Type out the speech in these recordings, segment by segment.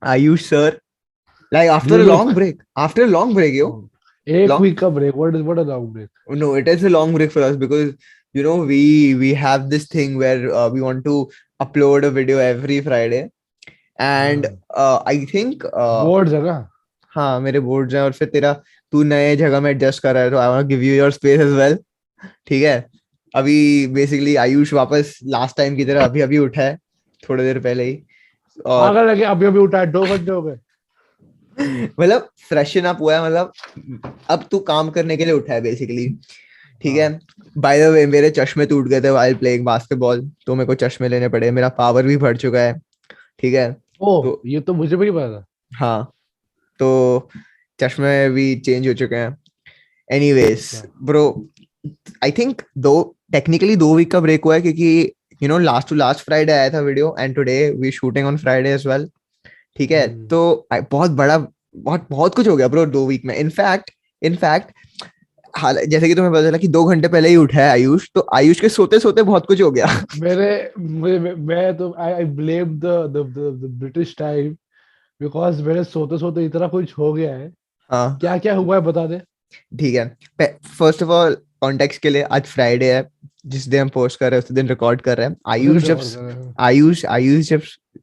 Ayush sir, like Do you look after a long break, yo, a long. quick break? What a long break? No, it is a long break for us because we have this thing where we want to upload a video every Friday, and हाँ, I think boards है ना? हाँ मेरे boards हैं और फिर तेरा तू नए जगह में एडजस्ट कर रहा है तो I want give you your space as well. ठीक है. अभी बेसिकली आयुष वापस लास्ट टाइम की तरह अभी अभी उठा है थोड़ी देर पहले ही. और पागल है कि अभी अभी उठा है, 2 घंटे हो गए. मतलब फ्रेशन अप हुआ है, मतलब अब तू काम करने के लिए उठा है बेसिकली. ठीक है. हाँ. बाय द वे मेरे चश्मे टूट गए थे व्हाइल प्लेइंग बास्केटबॉल तो मेरे को चश्मे लेने पड़े. मेरा पावर भी बढ़ चुका है. ठीक है. ओह, तो ये तो मुझे भी नहीं पता था. हाँ, तो चश्मे भी चेंज हो चुके हैं. एनीवेज अच्छा. Bro, I think technically 2 week का ब्रेक हुआ है क्योंकि लास्ट टू लास्ट फ्राइडे आया था video and today we shooting on Friday as well. ठीक है. हम्म. तो बहुत बड़ा बहुत बहुत कुछ हो गया ब्रो 2 वीक में. इनफैक्ट जैसे कि तुम्हें पता चला कि 2 घंटे पहले ही उठा है आयुष, तो आयुष के सोते सोते बहुत कुछ हो गया. मेरे मैं तो I blame the British time, because मेरे सोते सोते इतना कुछ हो गया है. हाँ. क्या क्या हुआ है बता दे. ठीक है. फर्स्ट ऑफ ऑल कॉन्टेक्स्ट के लिए आज फ्राइडे है. जिस दिन हम पोस्ट कर रहे हैं उस दिन रिकॉर्ड कर रहे हैं. उसे दिन रिकॉर्ड कर रहे हैं. आयुष जब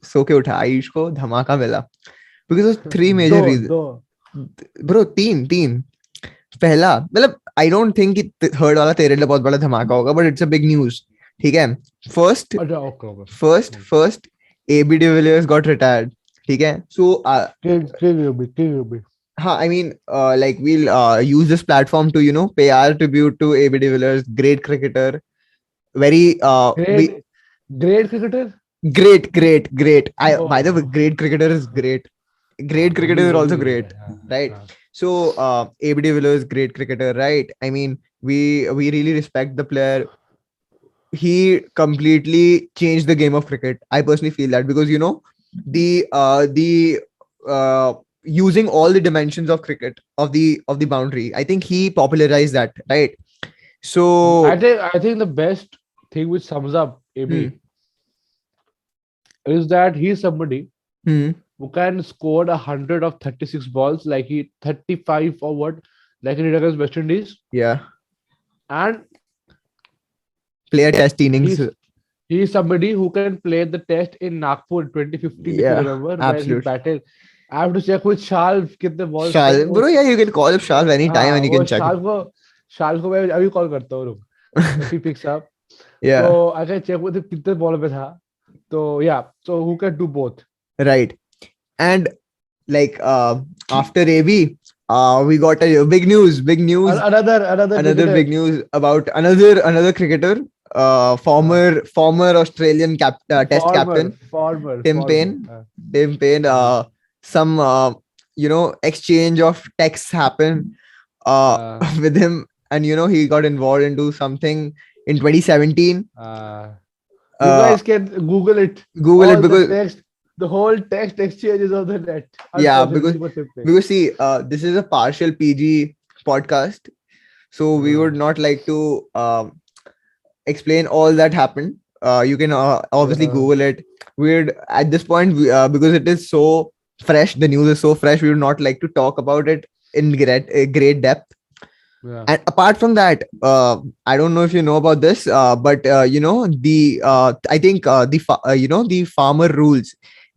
सो के उठा, आयुष को धमाका मिला बिकॉज ऑफ थ्री दो मेजर रीजन. दो ब्रो तीन तीन. पहला मतलब आई डोंट थिंक कि थर्ड वाला तेरे लिए बहुत बड़ा धमाका होगा but it's a big news. ठीक है. फर्स्ट अच्छा, okay okay. First AB de Villers got retired. ठीक है. सो ठीक. हाँ, I mean, like we'll use this platform to pay our tribute to AB de Villers, great cricketer, very we great great cricketer. great. I by the way, oh, great cricketer is great. Great cricketer is वो भी also great great, है. हाँ, right? हाँ. So AB de Villers, great cricketer, right? I mean, we really respect the player. He completely changed the game of cricket. I personally feel that because the using all the dimensions of cricket of the boundary. I think he popularized that, right? So I think the best thing which sums up hmm, AB is that he's somebody hmm, who can score 136 balls, like he 35 or what, like he did against West Indies, yeah, and play a test innings. he's he's somebody who can play the test in Nagpur 2015, if you Yeah, remember, where he absolutely. batted. I have to check with Shal kitne balls थे. Shal, bro, yeah, you can call up Shal anytime हाँ, and you वो can check it. शाल को मैं अभी call करता हूँ, रुक. If he picks up, Yeah, so I can check with him कितने बॉल पे था. तो yeah, so who can do both. right. And like after AB, we got a big news, Another another cricketer. big news about another cricketer, हाँ. former Australian test Former, captain former, Tim former. Paine. Tim Paine. Some exchange of texts happened Uh, with him, and he got involved into something in 2017. uh, you Uh, guys can Google it. Google it All the because text, the whole text exchange is on the net. yeah, Unfortunately, for Tim Paine. because see, this is a partial PG podcast, so we would Uh, not like to explain all that happened. You can obviously uh, Google it. We'd at this point because it is so fresh, the news is so fresh. We would not like to talk about it in great depth. yeah. And apart from that, I don't know if you know about this, but the I think the farmer rules,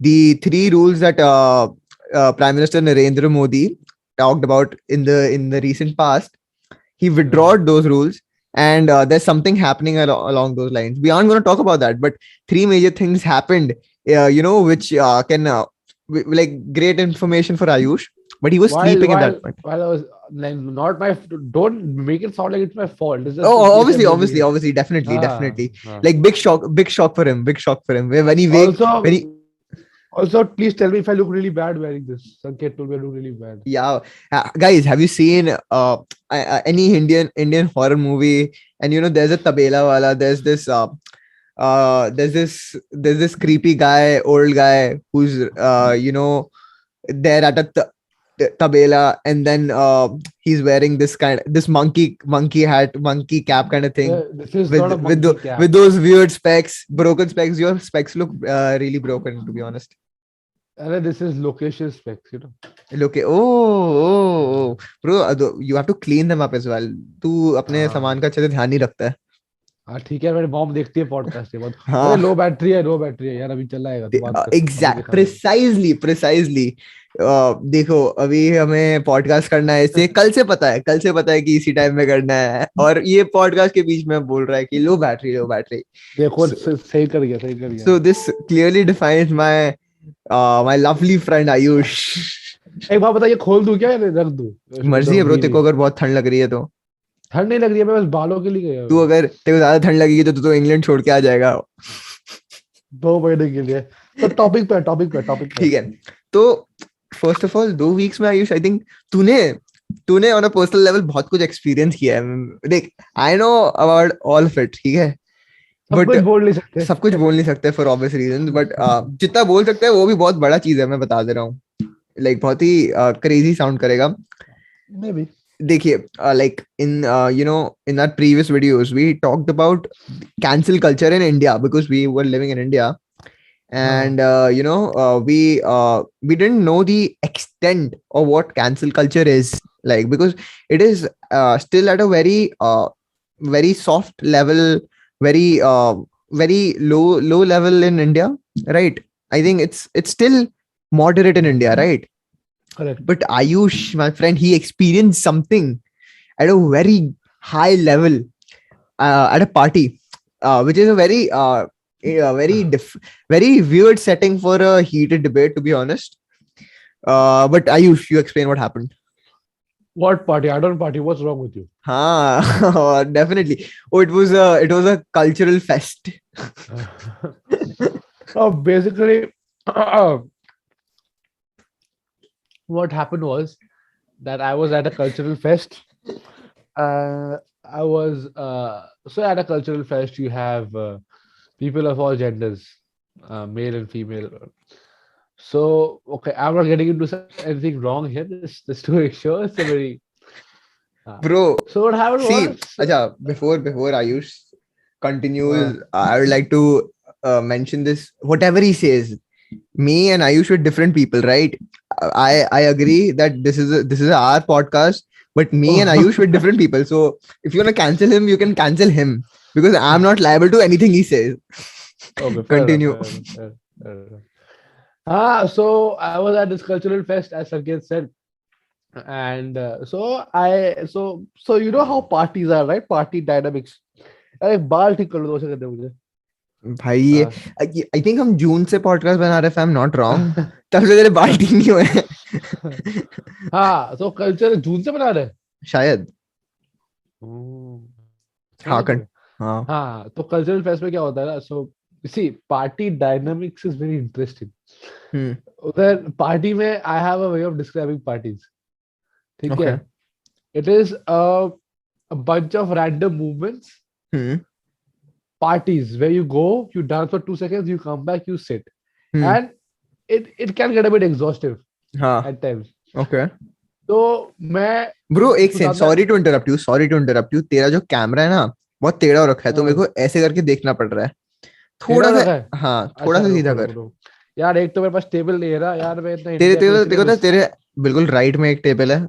the three rules that Prime Minister Narendra Modi talked about in the recent past. He Uh, withdrawed those rules, and there's something happening along those lines. We aren't going to talk about that, but three major things happened, which can like great information for Ayush, but he was while sleeping at while that point. while I was like, not my, don't make it sound like it's my fault. It's just in Oh, case I obviously, ah, definitely. ah. Like big shock for him, big shock for him. When he wake, when Also, he also, please tell me if I look really bad wearing this. Sanket told me I look really bad. yeah, guys, have you seen any Indian horror movie? And there's a tabela wala. There's this creepy guy, old guy who's there at a tabela, and then he's wearing this monkey hat, monkey cap kind of thing This is not a with monkey with cap. those weird specs, broken specs. Your specs look really broken, to be honest. अरे this is location specs, you know. Look, oh, bro, you have to clean them up as well. तू अपने हाँ सामान का अच्छे से ध्यान नहीं रखता है. हाँ ठीक है, मेरी मॉम देखती है पॉडकास्ट के बाद. अरे हाँ, लो बैटरी है यार, अभी चलाएगा तो बात कर, अभी एग्जैक्ट, दिखा दे. प्रिसाइजली. देखो, अभी हमें पॉडकास्ट करना है, इससे कल से पता है कि इसी टाइम में करना है, और ये पॉडकास्ट के बीच में बोल रहा है कि लो बैटरी, लो बैटरी. देखो सही कर गया, सही कर गया. So this clearly defines my lovely friend Ayush. एक बात बताइए, खोल दूं क्या या रख दूं? मर्जी है ब्रो, तेरे गंभीर. को अगर बहुत ठंड लग रही है तो. ठंड नहीं लग रही है, मैं बस बालों के लिए गया तू हूँ. अगर तेरे को ज्यादा ठंड लगेगी तो तू तो इंग्लैंड छोड़ के आ जाएगा. 2 महीने के लिए. तो टॉपिक पे. ठीक है. तो फर्स्ट ऑफ ऑल 2 वीक्स में आयुष, आई थिंक तूने तूने ऑन अ पर्सनल लेवल बहुत कुछ एक्सपीरियंस किया है. देख, I know about all of it, ठीक है, सब बट कुछ बोल नहीं सकते. सब कुछ बोल नहीं सकते फॉर ऑब्वियस रीजन, बट जितना बोल सकते हैं वो भी बहुत बड़ा चीज है, मैं बता दे रहा हूँ. लाइक बहुत ही क्रेजी साउंड करेगा. May be. देखिए, like in in our previous videos we talked about cancel culture in India because we were living in India, हाँ. and we didn't know the extent of what cancel culture is, like, because it is still at a very soft level, very low level in India, right? I think it's still moderate in India, right? Correct. But Ayush, my friend, he experienced something at a very high level at a party, which is very weird setting for a heated debate, to be honest. But Ayush, you explain what happened. What party? I don't party. What's wrong with you? Ha, definitely. Oh, it was a cultural fest. Oh, basically, what happened was that I was at a cultural fest. I was so at a cultural fest you have people of all genders, male and female. So okay, I'm not getting into anything wrong here. This to show it's a very. Bro, So what happened see, was. acha, before Ayush Uh, continues, I would like to mention this. Whatever he says, me and Ayush were different people, right? I agree that this is our podcast, but me and Ayush were different people. So if you wanna cancel him, you can cancel him because I'm not liable to anything he says. okay, fair enough. Continue. Fair enough. So I was at this cultural fest, as Sanket said, and so you know how parties are, right? Party dynamics. अरे बाल ठीक कर लो, 2 second दे मुझे. भाई, ये हाँ. I think हम जून से पॉडकास्ट बना रहे हैं, if I'm not wrong. तब से तेरे बाल ठीक नहीं हुए हैं. हाँ, तो कल्चर जून से बना रहे हैं. शायद. हाँ, समझ गए. हाँ. हाँ, तो कल्चरल फेस्ट में क्या होता है ना, so see party dynamics is very interesting. Hmm. उधर पार्टी में I have a way of describing parties. ठीक है. Okay. It is a bunch of random movements, hmm. parties where you go, you dance for 2 seconds, you come back, you sit, hmm. and it can get a bit exhaustive हाँ. at times. Okay. तो मैं bro, एक second, ज्यादा. Sorry to interrupt you. तेरा जो camera है ना, बहुत टेढ़ा हो रखा है, तो मेरे हाँ, को ऐसे करके देखना पड़ रहा है. टेढ़ा थोड़ा हो सा. रखा है. हाँ, थोड़ा अच्छा, सा सीधा रुको कर. रुको रुको. यार एक तो मेरे पास टेबल नहीं है ना यार, मैं इतना तेरे इंडिया में तेरे इसलिए देखो तो मैं. तेरे बिल्कुल राइट में एक टेबल है.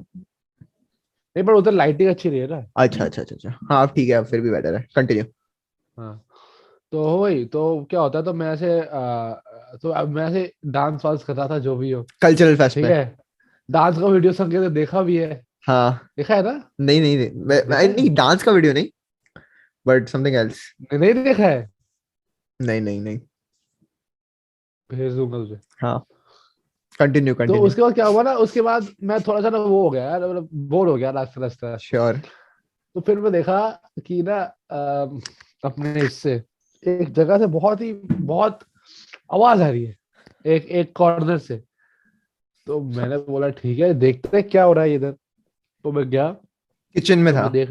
नहीं, पर उधर लाइटिंग अच्छी नहीं है ना. अच्छा अच्छा अच्छा अच्छा, हाँ, अब ठीक है, अब फिर भी बेटर है. कंटिन्यू. हाँ. तो वही तो क्या होता है, तो मैं ऐसे तो अब मैं ऐसे डांस वांस कर रहा था, जो भी हो. कल्चरल फेस्ट ठीक में. है. डांस का वीडियो संकेत ने देखा भी है. हाँ. देखा है ना? नहीं नहीं नहीं, देखा है? नहीं, डांस का वीडियो नहीं, बट समथिंग एल्स. नहीं देखा है. नहीं नहीं नहीं. भेज दूंगा तुझे. हाँ, कंटिन्यू तो कंटिन्यू. उसके बाद क्या हुआ ना, उसके बाद मैं थोड़ा सा ना वो हो गया यार, मतलब बोर हो गया रास्ता रास्ता. श्योर. तो फिर मैं देखा कि ना अपने इससे एक जगह से बहुत आवाज आ रही है, एक एक कॉर्नर से. तो मैंने बोला ठीक है, देखते हैं क्या हो रहा है इधर. तो मैं गया. किचन में तो था. मैं देख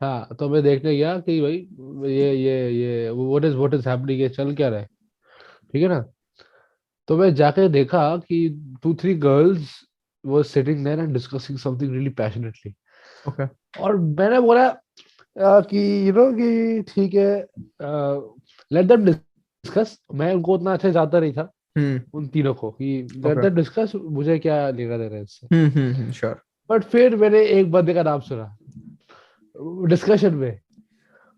हाँ, तो मैं देखने गया कि भाई ये व्हाट इज हैपनिंग, ये चल क्या रहा है. ठीक है ना. तो मैं जाके देखा कि 2-3 girls were sitting there and discussing something really passionately. Okay. और मैंने बोला कि यू नो कि ठीक है, लेट देम डिस्कस. मैं उनको उतना अच्छे से जानता नहीं था. उन तीनों को कि Okay. डिस्कस, मुझे क्या लेना देना है इससे। Sure. बट फिर मैंने एक बंदे का नाम सुना डिस्कशन में,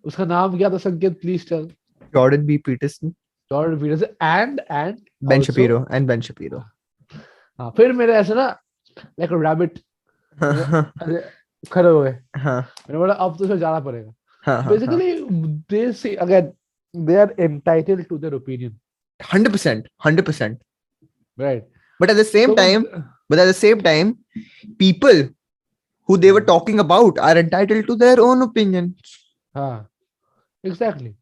उसका नाम क्या था? Sanket, please tell. Jordan B. Peterson, Jordan Peterson and Ben also. Shapiro, and Ben Shapiro. हाँ, फिर मेरे ऐसे ना लाइक रैबिट हाँ ऐसे खड़े हुए, हाँ मैंने बोला अब तो उसे जाना पड़ेगा। हाँ हाँ. Basically they say again, they are entitled to their opinion, 100%, 100%. Right? But at the same तो वो time, but at the same time, people who they were talking about are entitled to their own opinions. हाँ, exactly.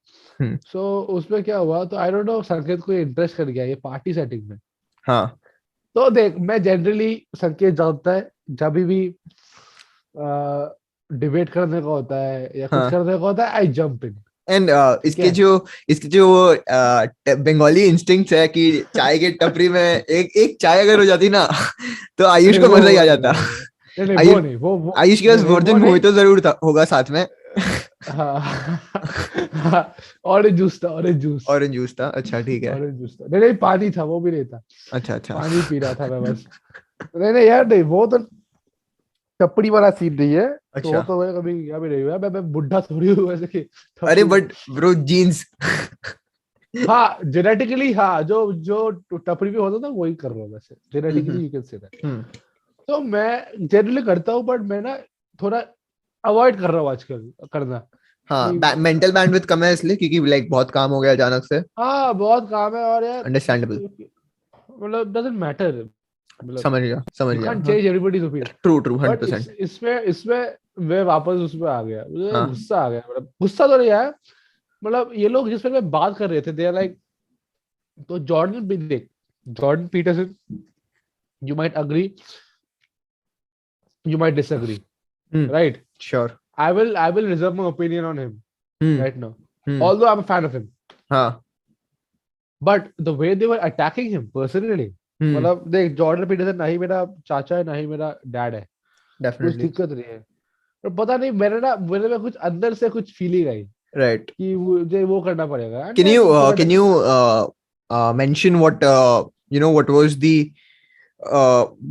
Hmm. सो उसमें क्या हुआ, तो I don't know संकेत को interest कर गया ये पार्टी सेटिंग में। हाँ. तो देख, मैं जनरली, संकेत जानता है, जब भी डिबेट करने का होता है या कुछ हाँ. करने का होता है, आई जंप इन। एंड ठीक है। इसके जो बंगाली इंस्टिंक्ट्स है कि चाय के टपरी में एक एक चाय अगर हो जाती ना तो आयुष नहीं को मजा ही आ नहीं जाता. नहीं नहीं नहीं, आयुष वो नहीं, वो आयुष के नहीं पास नहीं, वो वर्जिन नहीं। मोहितो जरूर था होगा साथ में. हाँ, ऑरेंज जूस था, ऑरेंज जूस। ऑरेंज जूस था. अच्छा ठीक है. ऑरेंज जूस था, नहीं नहीं, पानी था, वो भी नहीं था। अच्छा अच्छा. पानी पी रहा था मैं बस। नहीं नहीं यार, नहीं, वो तो टपड़ी वाला सीन नहीं है। तो वो अच्छा. तो मैं कभी यहाँ भी नहीं हुआ, मैं बुढ़ा थोड़ी हूँ वैसे कि अरे टपड़ी में। But bro genes. हाँ, जेनेटिकली, हाँ, जो जो टपड़ी में होता था वही कर रहा हूँ वैसे, genetically you can say that. तो मैं जनरली करता हूँ, बट मैं ना थोड़ा अवॉइड कर रहा हूँ आजकल करना कि हाँ मेंटल बैंडविड्थ कम है इसलिए क्योंकि लाइक बहुत काम हो गया अचानक से. हाँ, बहुत काम है और यार अंडरस्टैंडेबल. मतलब डजंट मैटर, मतलब समझ यू गया. कांट हाँ. Change everybody's opinion. True true but 100%. इसमें इसमें मैं वापस उसमें आ गया, मुझे हाँ. गुस्सा आ गया, मतलब गुस्सा तो नहीं आया, मतलब ये लोग जिस पे मैं बात कर रहे थे, दे आर लाइक, तो जॉर्डन भी देख, Jordan Peterson, you might agree, you might disagree, right? Sure. I will reserve my opinion on him right now, hmm. although I'm a fan of him. हाँ. But the way they were attacking him personally, मतलब देख, Jordan Peterson ना ही मेरा चाचा है ना ही मेरा dad है, कुछ डेफिनेटली. दिक्कत नहीं है, पर पता नहीं मेरे में कुछ अंदर से कुछ फीलिंग आई राइट. कि मुझे वो करना पड़ेगा। And Can then you थोड़ा can you mention what what was the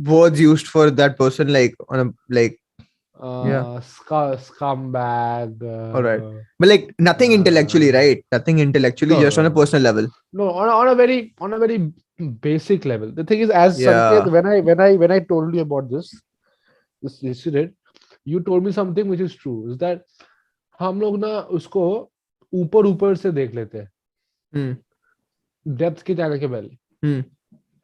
words used for that person like on a like yeah. scumbag, All right. But like nothing intellectually, right? Nothing intellectually, no just no on a no personal level. no, on a very basic level. The thing is, as Sanket, Yeah. when I told you about this incident, you told me something which is true, is that हम लोग ना उसको ऊपर ऊपर से देख लेते हैं, Hmm. डेप्थ के जाने के पहले। Hmm.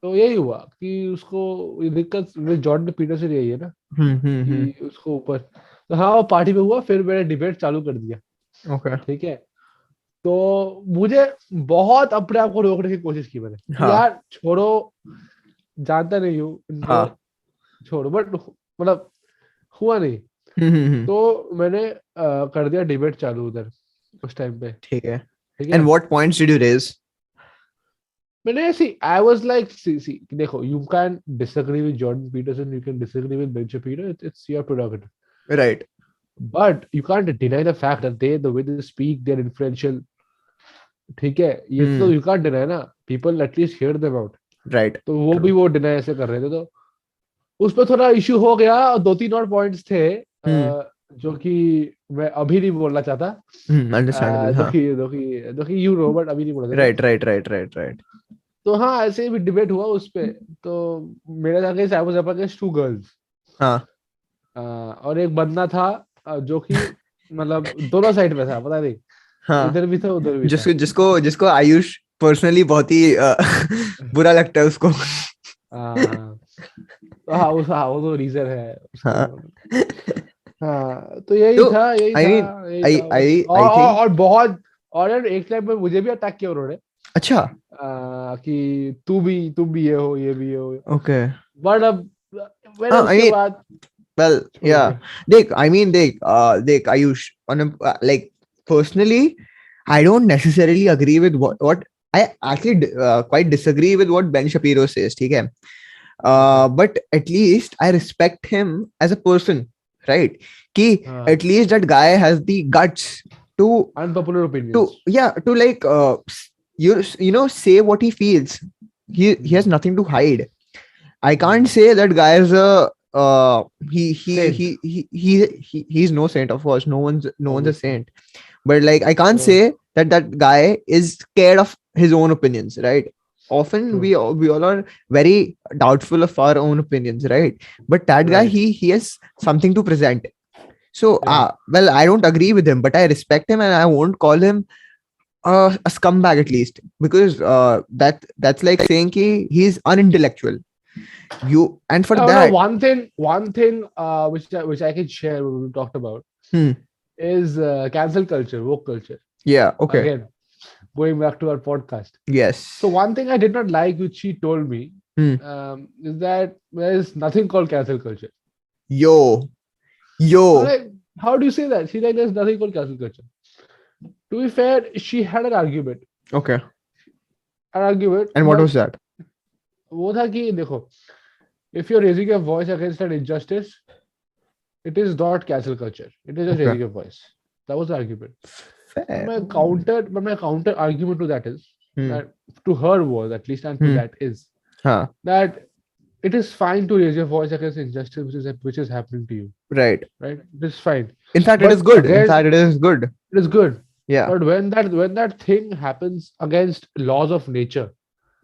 तो यही हुआ कि उसको ये दिक्कत जॉर्डन पीटरसन यही है ना, Hmm. कि उसको ऊपर, तो हाँ, वो पार्टी में हुआ, फिर मैंने डिबेट चालू कर दिया। Okay. ठीक है। तो मुझे बहुत अपने आप को रोकने की कोशिश की मैंने कि हाँ. यार छोड़ो, जानता नहीं हूँ इनको, हाँ. छोड़ो, बट मतलब हुआ नहीं। Hmm. तो मैंने कर दिया डिबेट चालू उधर उस टाइम पे। ठीक है. ठीक है। And what points did you raise? मैंने ऐसी, आई वाज लाइक, सी देखो, you can disagree with Jordan Peterson, you can disagree with Ben Shapiro, it's your prerogative, Right. But you can't deny the fact that the way they speak, they are influential. ठीक है, ये तो you can't deny ना, people at least hear them out. Right. तो वो भी वो deny ऐसे कर रहे थे, तो उस पर थोड़ा इश्यू हो गया, और दो तीन और पॉइंट्स थे जो कि मैं अभी नहीं बोलना चाहता, Understandable. जो हाँ. कि जो कि जो कि यू नो, बट अभी नहीं बोलना चाहता। Right. तो हाँ, ऐसे भी डिबेट हुआ उस पे। तो मेरे जाके I was up against two girls, हाँ. और एक बंदा था जो कि मतलब दोनों साइड में था, पता नहीं, हाँ. इधर भी था उधर भी था। जिसको आयुष पर्सनली बहुत ही बुरा लगता है उसको. हाँ तो हाँ, वो तो रीजन है हाँ. उसको। हाँ, तो यही तो था, यही आई था, मीन यही आई था बस। आई और आई थिंक. और बहुत, और यार एक टाइम पे मुझे भी अटैक किया उन्होंने, अच्छा. कि तुम भी ये हो, ये भी हो, ओके. बट अब मैंने हाँ. उसके बाद Well, छोड़ yeah. दिया। Dek, Ayush, on a, like personally, I don't necessarily agree with what I actually quite disagree with what Ben Shapiro says. ठीक है. But at least I respect him as a person, right? कि at least that guy has the guts unpopular opinions to like you know say what he feels, he has nothing to hide. I can't Mm. say that guy is a Saint, he's no saint, of course. No one's a obviously. saint. But like I can't So say that that guy is scared of his own opinions, right? Often true. we all are very doubtful of our own opinions, right? But that guy, Right. he has something to present. So Yeah. well, I don't agree with him, but I respect him, and I won't call him a scumbag at least, because that's like saying he's unintellectual. You and for Oh no, that, one thing which I can share what we talked about hmm, is cancel culture, woke culture. yeah, okay, Again, going back to our podcast. So yes, one thing I did not like, which she told me, hmm, is that there is nothing called cancel culture. yo, I'm yo, like, how do you say that? She's like, there's nothing called cancel culture. To be fair, she had an argument. okay. An argument, And what was but that? वो था कि देखो, if you're raising your voice against an injustice, it is not cancel culture. It is just Okay, raising your voice. That was the argument. But fair. my counter argument to that is Hmm. that to her was at least and to Hmm. that is Huh. that it is fine to raise your voice against injustice which is happening to you, Right. right? It is fine. In fact, it is But good. In again, fact, it is good. it is good. Yeah. But when that thing happens against laws of nature,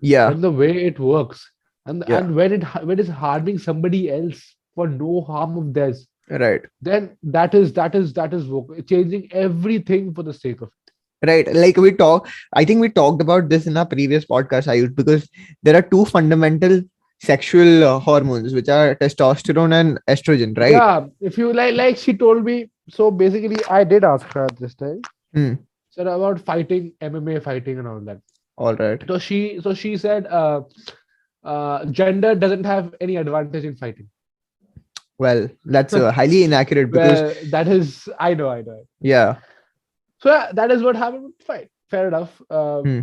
Yeah. when the way it works, and Yeah. when it's harming somebody else for no harm of theirs, Right. then that is changing everything for the sake of it. Right. Like I think we talked about this in our previous podcast, Ayush, because there are two fundamental sexual hormones, which are testosterone and estrogen, right? Yeah, if you like she told me. So basically, I did ask her this time. Hmm. So about fighting, MMA fighting, and all that. All right. So she said, gender doesn't have any advantage in fighting. Well, that's highly inaccurate because, Well, that is, I know. yeah. So yeah, that is what happened. Fine, fair enough. Hmm.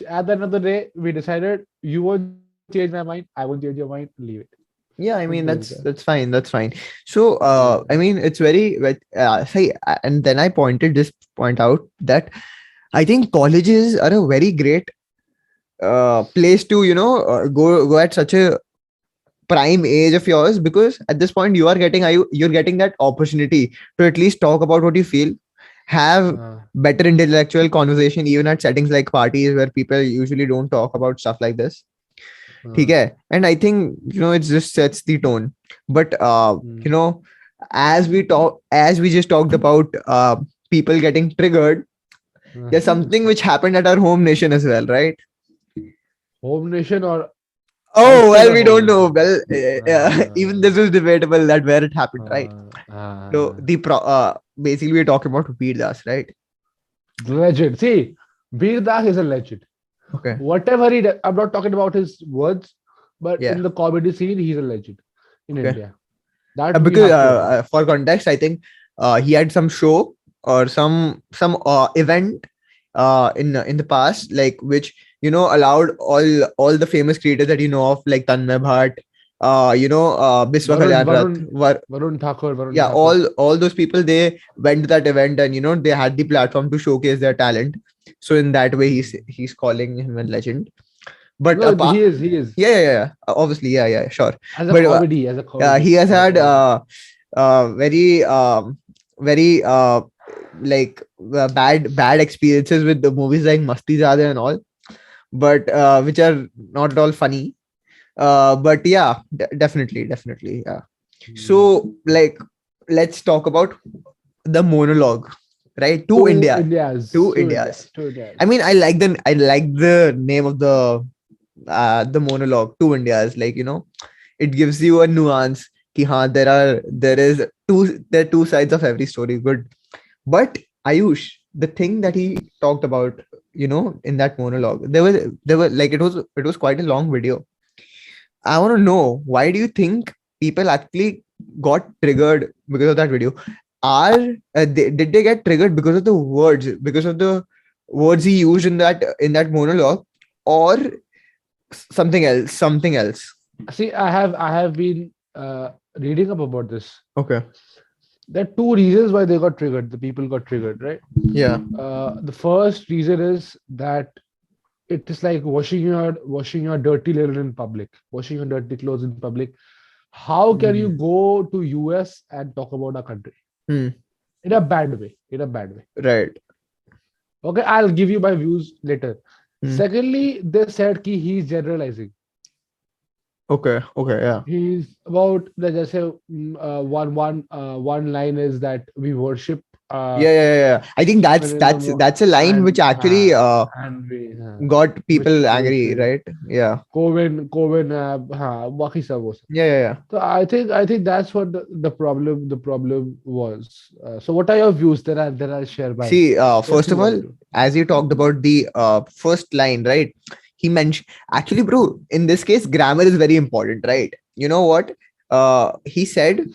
At the end of the day, we decided you won't change my mind, I won't change your mind. Leave it. Yeah, I mean Simple as that's fine. That's fine. So that. I mean it's very say, and then I pointed this point out that I think colleges are a very great place to go at such a prime age of yours, because at this point you're getting that opportunity to at least talk about what you feel, have better intellectual conversation even at settings like parties where people usually don't talk about stuff like this. ठीक है? And I think it just sets the tone. But as we just talked about people getting triggered, there's something which happened at our home nation as well, right? Home nation or Oh outside well, of we home don't know. nation? Well, even this is debatable that where it happened, right? Uh, So uh, basically we're talking about Vir Das, right? Legend. See, Vir Das is a legend. Okay. Whatever I'm not talking about his words, but Yeah. in the comedy scene, he's a legend in Okay. India. That we Because have to admit. for context, I think he had some show or some event in the past, like which allowed all the famous creators that you know of, like Tanmay Bhatt, Biswa Varun, Kalyan Varun, Rath, Varun yeah, Thakur. all those people, they went to that event, and they had the platform to showcase their talent. So in that way, he's calling him a legend. But No, he is yeah, obviously, yeah, sure. as a But comedy, as a comedy, he has as a had comedy. very very bad experiences with the movies like Masti Zyada and all, but which are not at all funny. But yeah, definitely, yeah. Hmm. So like, let's talk about the monologue, right? Two Two India, Indias, two two Indias, Indias. two I Indias. mean, I like the name of the monologue, Two Indias. Like, it gives you a nuance. Ki, haan, there are two sides of every story. Good. But Ayush, the thing that he talked about, in that monologue, there were like, it was quite a long video. I want to know, why do you think people actually got triggered because of that video? Did they get triggered because of the words, because of the words he used in that monologue, or something else? Something else. See, I have been reading up about this. Okay. There are two reasons why they got triggered. The people got triggered, right? Yeah. The first reason is that it is like washing your dirty linen in public, washing your dirty clothes in public. How can you Hmm. go to US and talk about a country Hmm. in a bad way? In a bad way. Right. Okay, I'll give you my views later. Hmm. Secondly, they said कि he's generalizing. Okay. Okay. Yeah. He's about let's just say one line is that we worship Yeah. Yeah. Yeah. Yeah. I think women that's in the that's that's a line which and actually and we got people which angry, right? Yeah. Coven बाकी सब वो सब. Yeah. Yeah. Yeah. So I think that's what the problem was. So what are your views? That I share mine. See, Let's first see of what all, you do. as you talked about the first line, right? He mentioned, actually, bro, in this case, grammar is very important, right? You know what? He said,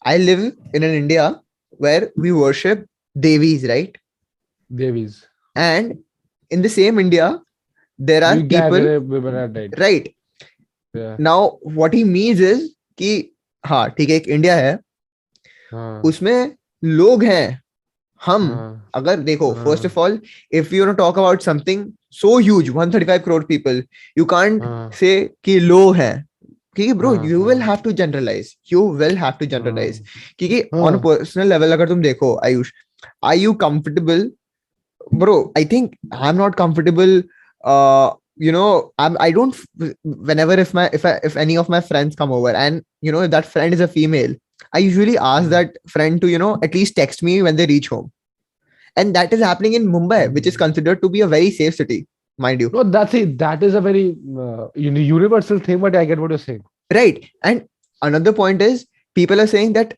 I live in an India where we worship Devis, right? Devis. And in the same India, there are We gag people, rape women at night. right? Yeah. Now, what he means is कि हाँ ठीक है एक India है हाँ उसमें लोग हैं हम हाँ अगर देखो फर्स्ट हाँ of all if you talk about something so huge 135 crore people you can't हाँ से कि लो है क्योंकि ब्रो हाँ यू विल हाँ have to generalize you will have to generalize हाँ क्योंकि ऑन हाँ पर्सनल लेवल अगर तुम देखो Ayush are you comfortable bro I think I'm not comfortable I don't whenever if any of my friends come over and if that friend is a female I usually ask हाँ. that friend to at least text me when they reach home and that is happening in Mumbai which is considered to be a very safe city mind you No, that's it. That is a very universal thing, but I get what you're saying. right and another point is people are saying that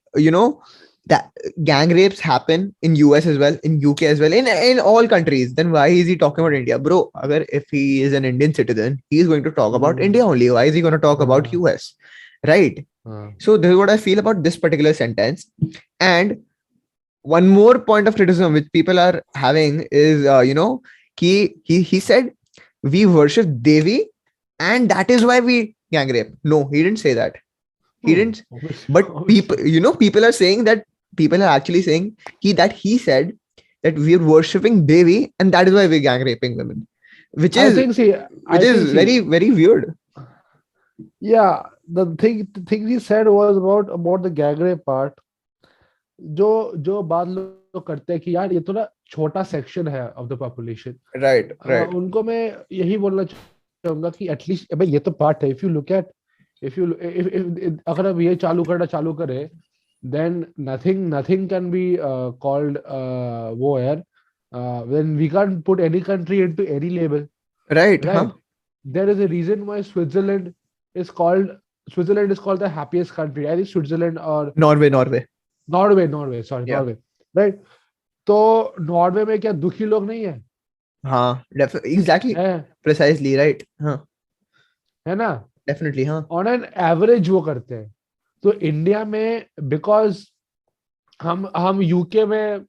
that gang rapes happen in US as well in UK as well in all countries then why is he talking about India bro agar if he is an Indian citizen he is going to talk about Hmm. India only why is he going to talk about हाँ US right हाँ so this is what I feel about this particular sentence and one more point of criticism which people are having is he said we worship Devi and that is why we gang rape no he didn't say that he No, didn't obviously, but people obviously. people are saying that people are actually saying he said that we are worshipping Devi and that is why we're gang raping women which I is think see, which I think is see, very very weird yeah, the thing he said was about the gang rape part. जो जो बात लोग करते हैं कि यार ये तो ना छोटा सेक्शन है of the population. right right उनको मैं यही बोलना चाहूंगा कि एटलीस्ट भाई ये तो पार्ट है. If you look at if अगर अब ये चालू करे then nothing can be called वो यार then we can't put any country into any label, right huh right? There is a reason why is called Switzerland is called the happiest country. I think Switzerland or Norway Sorry, yeah Norway, right? तो Norway में क्या दुखी लोग नहीं है? हाँ exactly है precisely right huh है ना? definitely huh on an average वो करते हैं. तो इंडिया में बिकॉज हम यूके में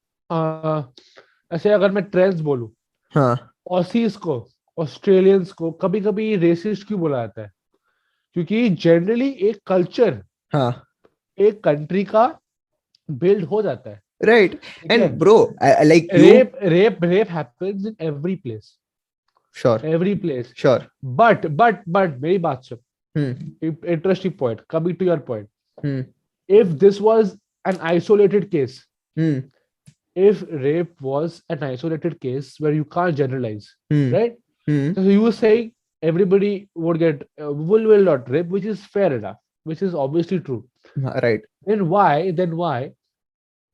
ऐसे अगर मैं ट्रेंड्स बोलूं, huh ऑसीज को ऑस्ट्रेलियंस को कभी कभी रेसिस्ट क्यों बोला जाता है? क्योंकि जनरली एक कल्चर huh एक कंट्री का बिल्ड हो जाता है. right ठीक है. and bro I like you rape happens in sure every place. sure but मेरी बात सुन. hmm Interesting point. Coming to your point, hmm if this was an isolated case, hmm if rape was an isolated case where you can't generalize, hmm right? hmm So you were saying everybody would get will not rape, which is fair enough, which is obviously true. right Then why?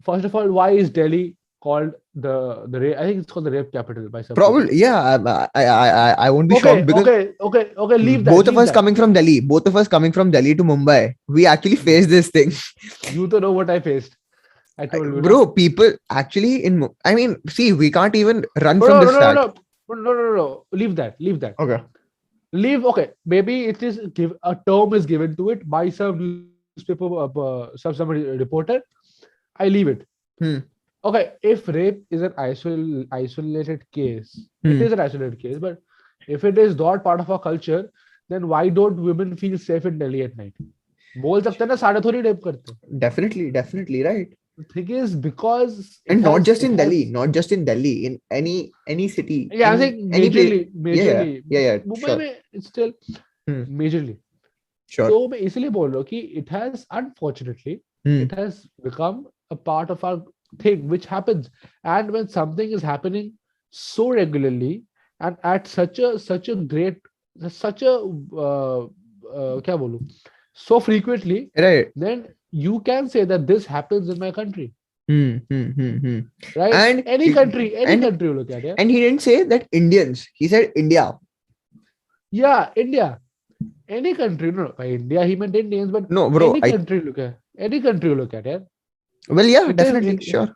First of all, why is Delhi called the rape? I think it's called the rape capital by some people. probably yeah I won't be Okay, shocked because okay. Leave that. both of Leave us that. coming from Delhi to Mumbai we actually face this thing You don't know what I faced. I told you, bro people actually I mean see we can't even run no, from no, this no, no, fact no, no, no, no. Leave that. Leave that. okay Okay, maybe it is a term is given to it by some newspaper some reporter. I leave it. hmm Okay, if rape is an isolated case, it hmm is an isolated case, but if it is not part of our culture, then why don't women feel safe in Delhi at night? बोल सकते हैं ना सारे थोड़ी rape करते हैं. definitely right The thing is, because And not just in Delhi, not just in Delhi, in any city, yeah, I'm saying any place. majorly, Yeah, majorly. yeah, yeah, Mumbai sure. में it's still Hmm, majorly. sure. तो मैं इसलिए बोल रहा हूँ कि it has, unfortunately, Hmm, it has become a part of our thing, which happens. And when something is happening so regularly and at such a great, such a क्या बोलूं, so frequently, right. then you can say that this happens in my country, Hmm. right? And Any and country you look at, yeah. and he didn't say that Indians. He said India. Yeah, India. Any country, no, by India he meant Indians, but No, bro. any country you look at, yeah. Well, yeah, It is definitely, it, sure.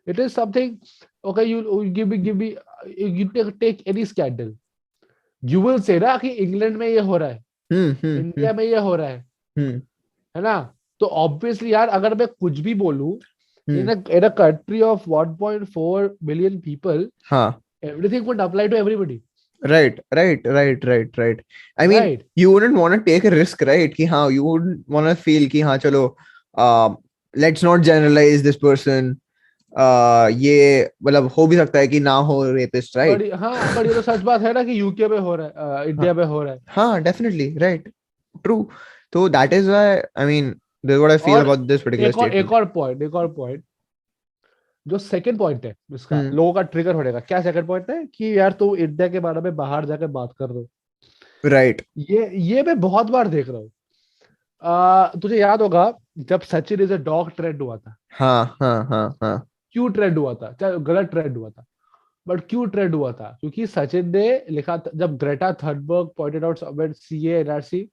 it is something. Okay, you give me you take any scandal. You will say ना कि England में ये हो रहा है, Hmm. India में ये हो रहा Hmm. है ना? तो ऑब्वियसली यार, अगर मैं कुछ भी बोलूं Hmm. in a country of 1.4 billion people, हाँ. everything would apply to everybody, Right. I mean, right? you wouldn't want to take a risk, right? कि हाँ, you wouldn't want to feel कि हाँ चलो, let's not generalize this person. ये मतलब हो भी सकता है कि ना हो rapist, right? बट ये तो सच बात है ना कि यूके में हो रहा है, हाँ, इंडिया में हो रहा है. हाँ, definitely, right. True. So that is why, I mean, this is what I feel और about this particular statement. एक और पॉइंट, जो सेकंड पॉइंट है इसका, Hmm. लोगों का ट्रिगर होने का, क्या सेकंड पॉइंट है कि यार तू इंडिया के बारे में बाहर जाके बात कर रहे हो. Right. ये मैं बहुत बार देख रहा हूँ. तुझे याद होगा जब Sachin is a dog trend हुआ था. हाँ. क्यों ट्रेंड हुआ था? चाहे गलत ट्रेंड हुआ था, बट क्यों ट्रेंड हुआ था? क्योंकि सचिन ने लिखा था, जब Greta Thunberg pointed out about CA NRC,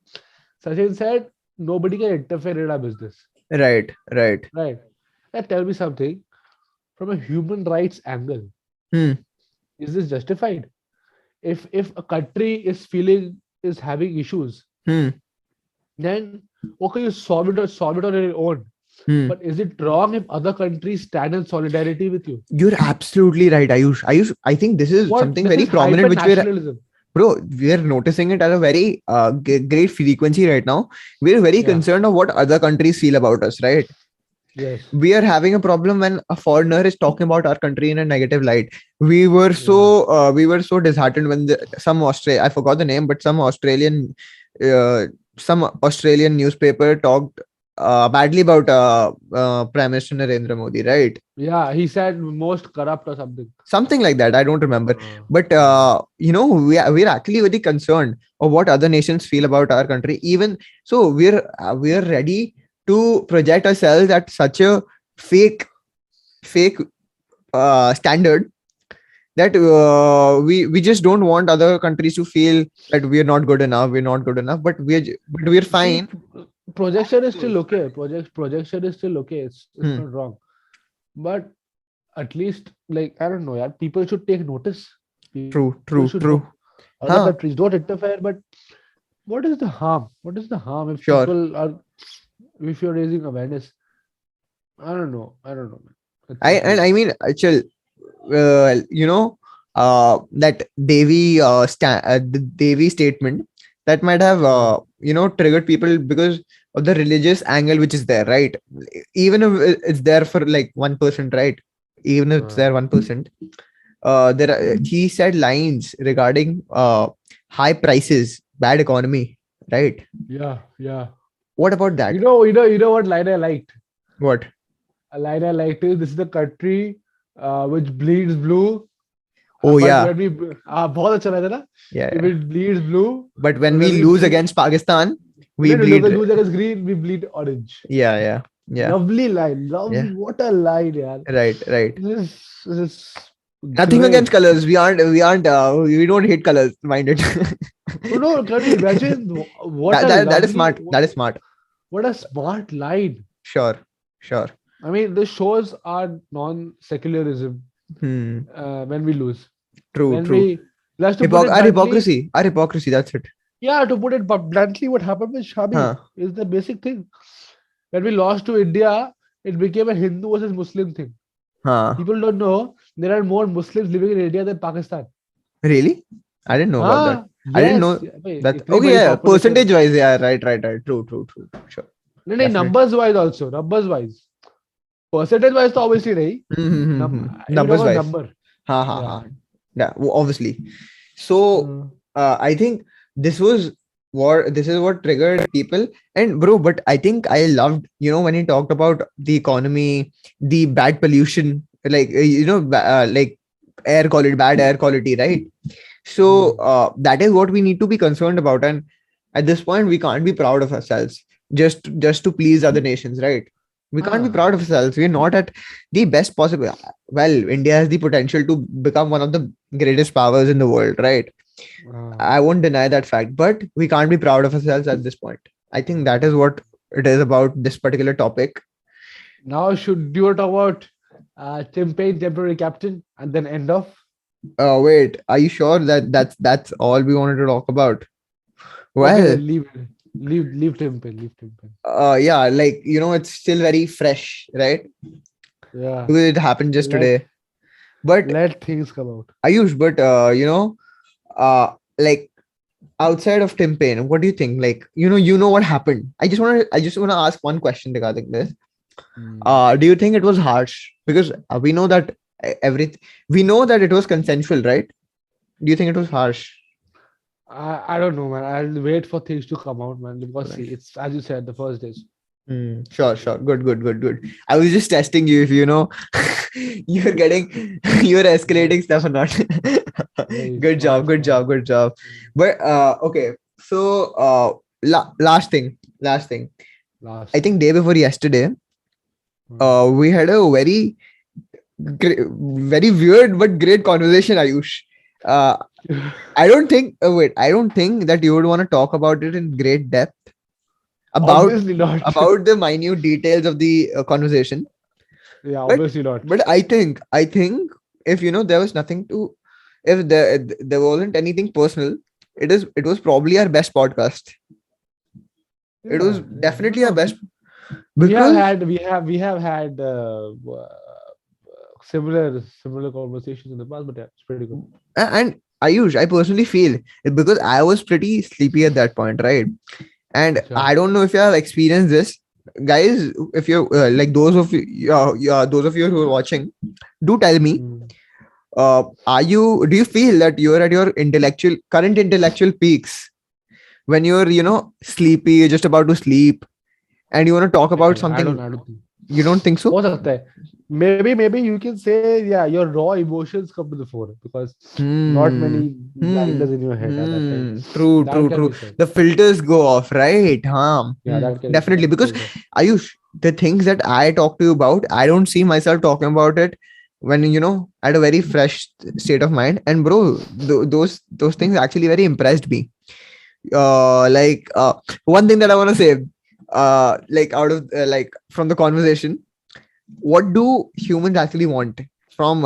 Sachin said nobody can interfere in our business, Right. right? Now tell me something, from a human rights angle, Hmm. is this justified? If a country is having issues, Hmm. then okay, you solve it on your own. Hmm. But is it wrong if other countries stand in solidarity with you? You're absolutely right, Ayush. I think this is What, something this very is prominent, hyper which we're, nationalism. bro, we're noticing it at a very great frequency right now. We're very Yeah. concerned of what other countries feel about us, right? Yes. We are having a problem when a foreigner is talking about our country in a negative light. We were so disheartened when I forgot the name, but uh, some Australian newspaper talked badly about Prime Minister Narendra Modi, right? Yeah, he said most corrupt or something. Something like that. I don't remember. But Uh, we're actually very concerned of what other nations feel about our country. Even so, we're ready to project ourselves at such a fake standard that we just don't want other countries to feel that we're not good enough. We're not good enough, but we're See, fine. projection is still okay. Projection is still okay. It's Hmm. not wrong. But at least, like, I don't know, yeah, people should take notice. People should know. True. Other Huh? countries don't interfere. But what is the harm? What is the harm if Sure. people are, if you're raising awareness? I don't know. Man. I mean, chill. That the Devi statement that might have triggered people because of the religious angle which is there, right? Even if it's there for like 1%, right? Even if it's there 1%, he said lines regarding high prices, bad economy, right? Yeah. What about that? You know what line I liked? What? A line I liked is, this is the country which bleeds blue. Oh But yeah, when we बहुत अच्छा लगा था ना? yeah. If it bleeds blue, But when but we when we lose bleed, against Pakistan, we when we bleed. lose against green, we bleed orange. Yeah. Lovely line. Yeah. What a line, yaar. Right. This is Nothing against great. colors. We don't hate colors. Mind it. Oh no, can you imagine what a That is lovely, smart. That is smart. what a smart line. Sure. I mean, this shows our non-secularism Hmm. when we lose. True. When we, let's to put it Our bluntly, hypocrisy. That's it. yeah, to put it bluntly, what happened with Shami Huh. is the basic thing. When we lost to India, it became a Hindu versus Muslim thing. Huh. People don't know there are more Muslims living in India than Pakistan. Really? I didn't know about that. हाँ, I didn't yes. know भाई, that. इतनी Okay, बड़ी yeah. population है. Percentage wise, yeah. Right. True. Sure. नहीं, Definitely. numbers wise also. Numbers wise. percentage wise, तो obviously नहीं. You talk Numbers about wise. number. Ha. Yeah. Yeah, obviously. So Uh, I think this was this is what triggered people. And bro, but I think I loved, when he talked about the economy, the bad pollution, like like air quality, bad air quality, right? So that is what we need to be concerned about. And at this point, we can't be proud of ourselves just to please other nations, right? We can't be proud of ourselves. We're not at the best possible. Well, India has the potential to become one of the greatest powers in the world, right? uh, I won't deny that fact, but we can't be proud of ourselves at this point. I think that is what it is about this particular topic. Now, should you talk about Tim Paine, temporary captain, and then end off? Wait, are you sure that that's all we wanted to talk about? Okay, Well, then leave Tim Paine, leave Tim Paine. yeah, like it's still very fresh, right? Yeah, Because it happened just let today. But let things come out. Ayush, but like outside of Tim Paine, what do you think? Like, you know what happened. I just wanna ask one question regarding this. Hmm. Do you think it was harsh? Because we know that every we know that it was consensual, right? Do you think it was harsh? I don't know, man. I'll wait for things to come out, man. Because see, Right. it's as you said, the first days. Sure. Good. I was just testing you if you're getting you're escalating stuff or not. Very Good job, smart, good smart. job, good job. But okay. So last thing. I Last think thing. day before yesterday, Hmm. we had a very weird but great conversation, Ayush. Uh, I don't think that you would want to talk about it in great depth about Obviously not. about the minute details of the conversation. Yeah, But obviously not. I think if there was nothing to, if there wasn't anything personal, it was probably our best podcast. It was Yeah, yeah. definitely our No, best because we have had similar conversations in the past, but yeah, it's pretty good. and I personally feel because I was pretty sleepy at that point, right? And Sure. I don't know if you have experienced this, guys. If you're like those of you, those of you who are watching, do tell me. Hmm. Do you feel that you're at your current intellectual peaks when you're sleepy, you're just about to sleep, and you want to talk about Yeah, something? I don't think. You don't think so? हो सकता है. Maybe you can say, yeah, your raw emotions come to the fore because not Hmm. many Hmm. blinders in your head at that time. True. That can True. be said. The filters go off, right? Huh. Yeah, that can be said. Definitely. That Because can be said. Ayush, the things that I talk to you about, I don't see myself talking about it when at a very fresh state of mind. And bro, those things actually very impressed me. Like one thing that I want to say, like out of like from the conversation, what do humans actually want from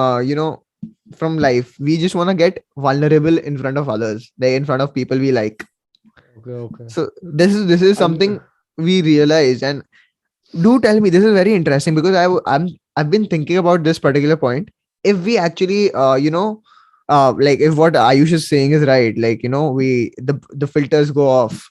from life? We just want to get vulnerable in front of others, like in front of people we like. Okay, okay. So this is something And we realize. And do tell me, this is very interesting because I've been thinking about this particular point. If we actually like if what Ayush is saying is right, like we the filters go off,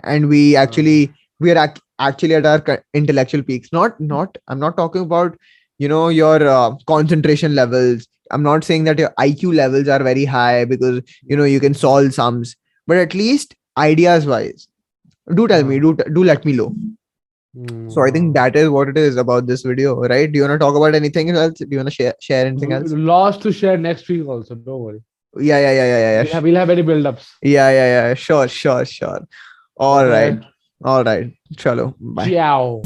and we are actually at our intellectual peaks. Not I'm not talking about your concentration levels. I'm not saying that your IQ levels are very high because you can solve sums, but at least ideas wise, do tell me, uh, do let me know. So I think that is what it is about this video, right? Do you want to talk about anything else? Do you want to share anything else? lots to share next week also. Don't worry. Yeah. We'll have any build-ups. Yeah. Sure. All right. Okay. All right. Chalo. Bye. Ciao.